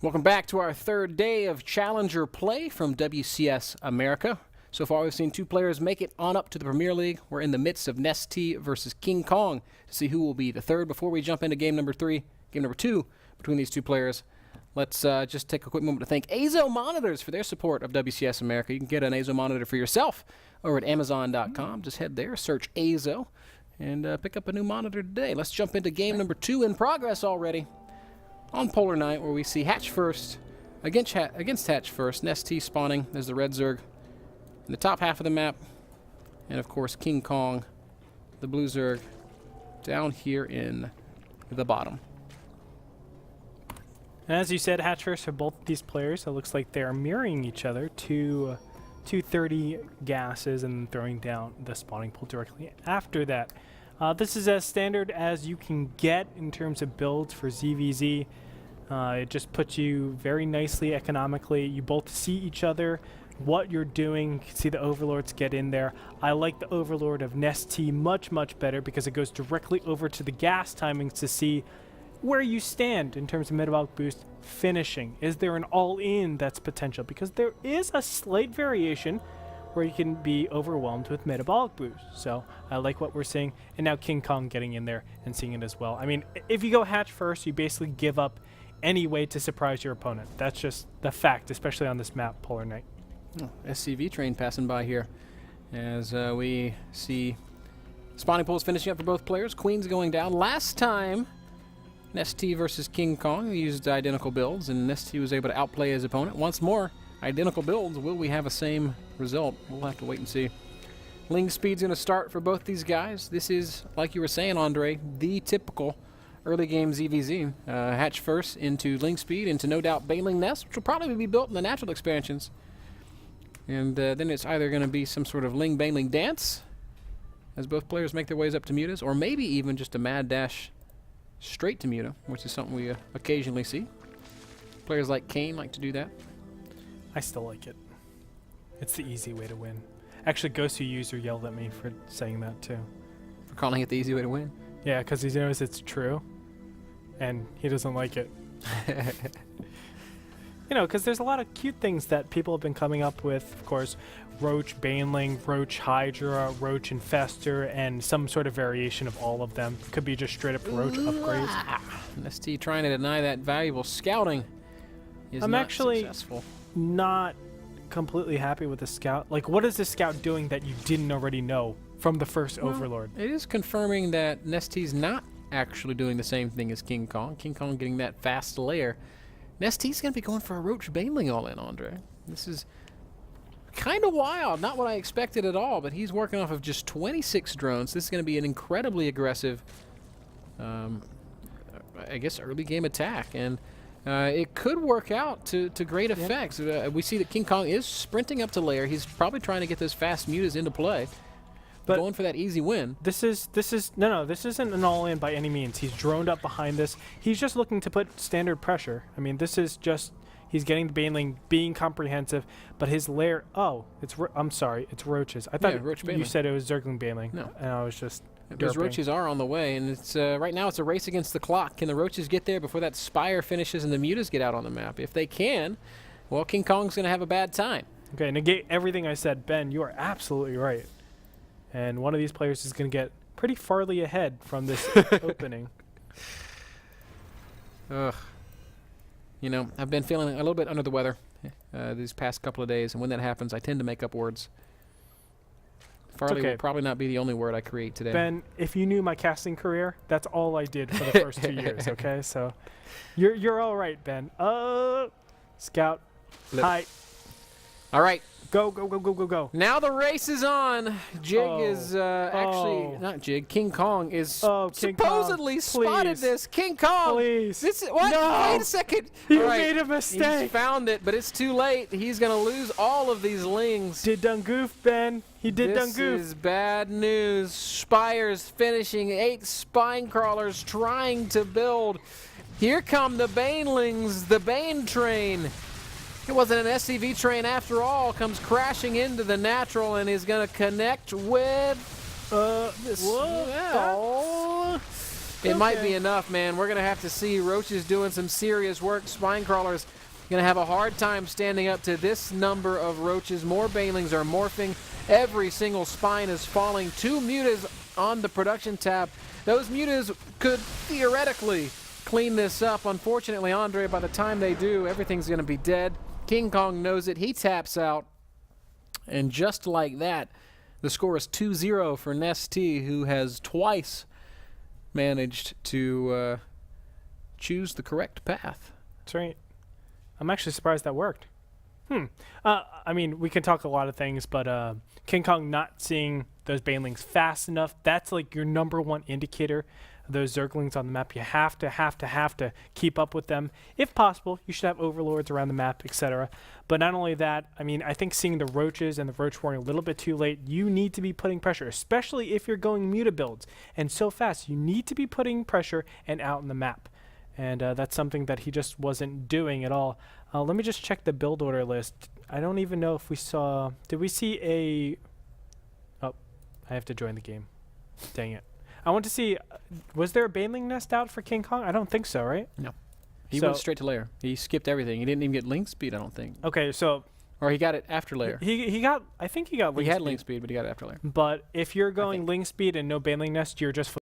Welcome back to our third day of Challenger play from WCS America. So far, we've seen two players make it on up to the Premier League. We're in the midst of Nestea versus KingKong to see who will be the third. Before we jump into game number two between these two players, let's just take a quick moment to thank Azo Monitors for their support of WCS America. You can get an Azo monitor for yourself over at Amazon.com. Just head there, search Azo, and pick up a new monitor today. Let's jump into game number 2 in progress already. On Polar Night, where we see Hatch first against Hatch first. Nestea spawning as the red Zerg in the top half of the map. And of course, KingKong, the blue Zerg, down here in the bottom. As you said, Hatch first for both these players. It looks like they're mirroring each other to 230 gases and throwing down the spawning pool directly after that. This is as standard as you can get in terms of builds for ZVZ. It just puts you very nicely economically. You both see each other, what you're doing. You can see the Overlords get in there. I like the Overlord of Nestea much, much better because it goes directly over to the gas timings to see where you stand in terms of metabolic boost finishing. Is there an all-in that's potential? Because there is a slight variation where you can be overwhelmed with metabolic boost. So I like what we're seeing. And now KingKong getting in there and seeing it as well. I mean, if you go Hatch first, you basically give up any way to surprise your opponent. That's just the fact, especially on this map, Polar Night. Oh, SCV train passing by here as we see spawning pools finishing up for both players. Queen's going down. Last time, Nestea versus KingKong used identical builds, and Nestea was able to outplay his opponent. Once more, identical builds. Will we have a same result? We'll have to wait and see. Ling speed's going to start for both these guys. This is, like you were saying, Andre, the typical early game ZVZ. Hatch first into Ling speed, into no doubt Baneling Nest, which will probably be built in the natural expansions. And then it's either going to be some sort of Ling Baneling dance as both players make their ways up to Mutas, or maybe even just a mad dash straight to Muta, which is something we occasionally see. Players like Kane like to do that. I still like it. It's the easy way to win. Actually, Ghost Who User yelled at me for saying that too. For calling it the easy way to win? Yeah, because he knows it's true, and he doesn't like it. You know, because there's a lot of cute things that people have been coming up with. Of course, Roach Baneling, Roach Hydra, Roach Infester, and some sort of variation of all of them. Could be just straight up Roach upgrades. Nestea trying to deny that valuable scouting is I'm not actually successful. Not completely happy with the scout. Like, what is the scout doing that you didn't already know from the first Overlord? It is confirming that Nestea's not actually doing the same thing as KingKong. KingKong getting that fast layer. Nestea's going to be going for a Roach Baneling all in, Andre. This is kind of wild. Not what I expected at all, but he's working off of just 26 drones. This is going to be an incredibly aggressive, I guess, early game attack. And it could work out to great effects. We see that KingKong is sprinting up to layer. He's probably trying to get those fast mutas into play. But going for that easy win. This isn't an all-in by any means. He's droned up behind this. He's just looking to put standard pressure. I mean, this is just, he's getting the Baneling, being comprehensive, but his lair, I'm sorry, it's Roaches. I thought Roach you said it was Zergling Baneling. No. And I was just Those Roaches are on the way, and it's right now it's a race against the clock. Can the Roaches get there before that Spire finishes and the Mutas get out on the map? If they can, well, KingKong's going to have a bad time. Okay, negate everything I said. Ben, you are absolutely right. And one of these players is going to get pretty farly ahead from this opening. Ugh. You know, I've been feeling a little bit under the weather these past couple of days, and when that happens, I tend to make up words. Farley will probably not be the only word I create today. Ben, if you knew my casting career, that's all I did for the first 2 years, okay? So you're all right, Ben. Scout. Hi. All right. Go, go, go, go, go, go. Now the race is on. Jig is actually, not Jig, KingKong is supposedly spotted this. KingKong. Please. This is, what? No. Wait a second. You made a mistake. He's found it, but it's too late. He's going to lose all of these lings. Did done goof, Ben. He did done goof. This is bad news. Spires finishing 8 spine crawlers trying to build. Here come the Banelings, the Bane train. It wasn't an SCV train after all. Comes crashing into the natural and is going to connect with this. It might be enough, man. We're going to have to see roaches doing some serious work. Spine crawlers going to have a hard time standing up to this number of roaches. More banelings are morphing. Every single spine is falling. 2 mutas on the production tab. Those mutas could theoretically clean this up. Unfortunately, Andre, by the time they do, everything's going to be dead. KingKong knows it. He taps out. And just like that, the score is 2-0 for Nestea, who has twice managed to choose the correct path. That's right. I'm actually surprised that worked. I mean, we can talk a lot of things, but KingKong not seeing those banelings fast enough, that's like your #1 indicator of those zerglings on the map. You have to keep up with them. If possible, you should have overlords around the map, etc. But not only that, I mean, I think seeing the roaches and the roach warring a little bit too late, you need to be putting pressure, especially if you're going muta builds. And so fast, you need to be putting pressure and out in the map. And that's something that he just wasn't doing at all. Let me just check the build order list. I don't even know if we saw... Did we see a... Oh, I have to join the game. Dang it. I want to see... was there a baneling nest out for KingKong? I don't think so, right? No. He went straight to lair. He skipped everything. He didn't even get link speed, I don't think. Okay, so... Or he got it after lair. He got... I think he got link speed. He had link speed, but he got it after lair. But if you're going link speed and no baneling nest, you're just...